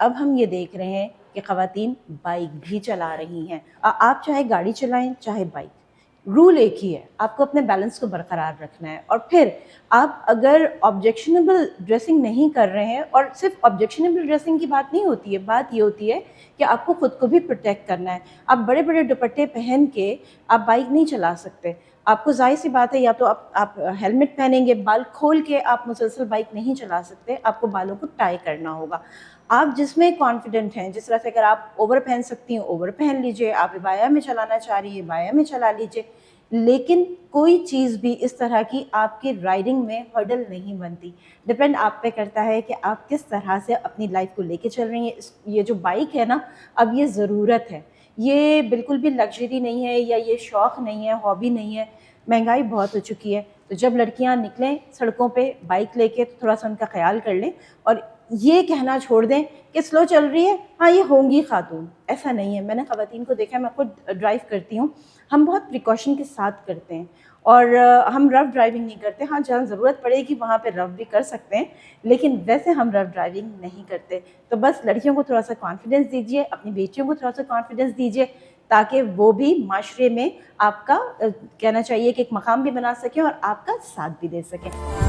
अब हम ये देख रहे हैं कि ख़वातीन बाइक भी चला रही हैं। आप चाहे गाड़ी चलाएं चाहे बाइक, रूल एक ही है, आपको अपने बैलेंस को बरकरार रखना है। और फिर आप अगर ऑब्जेक्शनेबल ड्रेसिंग नहीं कर रहे हैं, और सिर्फ ऑब्जेक्शनेबल ड्रेसिंग की बात नहीं होती है, बात ये होती है कि आपको खुद को भी प्रोटेक्ट करना है। आप बड़े बड़े दुपट्टे पहन के आप बाइक नहीं चला सकते। आपको जाहिर सी बात है, या तो आप हेलमेट पहनेंगे, बाल खोल के आप मुसलसल बाइक नहीं चला सकते, आपको बालों को टाई करना होगा। आप जिसमें कॉन्फिडेंट हैं, जिस तरह से अगर आप ओवर पहन सकती हैं ओवर पहन लीजिए, आप इबाया में चलाना चाह रही हैं इबाया में चला लीजिए, लेकिन कोई चीज़ भी इस तरह की आपकी राइडिंग में हर्डल नहीं बनती। डिपेंड आप पे करता है कि आप किस तरह से अपनी लाइफ को लेके चल रही हैं। ये जो बाइक है ना, अब ये ज़रूरत है, ये बिल्कुल भी लग्जरी नहीं है, या ये शौक़ नहीं है, हॉबी नहीं है। महंगाई बहुत हो चुकी है, तो जब लड़कियां निकलें सड़कों पे बाइक लेके तो थोड़ा सा उनका ख्याल कर लें, और ये कहना छोड़ दें कि स्लो चल रही है, हाँ ये होंगी खातून। ऐसा नहीं है। मैंने ख़वातीन को देखा है, मैं खुद ड्राइव करती हूँ, हम बहुत प्रिकॉशन के साथ करते हैं, और हम रफ़ ड्राइविंग नहीं करते। हाँ, जहाँ ज़रूरत पड़ेगी वहाँ पे रफ़ भी कर सकते हैं, लेकिन वैसे हम रफ़ ड्राइविंग नहीं करते। तो बस लड़कियों को थोड़ा सा कॉन्फिडेंस दीजिए, अपनी बेटियों को थोड़ा सा कॉन्फिडेंस दीजिए, ताकि वो भी माशरे में आपका कहना चाहिए कि एक मकाम भी बना सकें और आपका साथ भी दे सकें।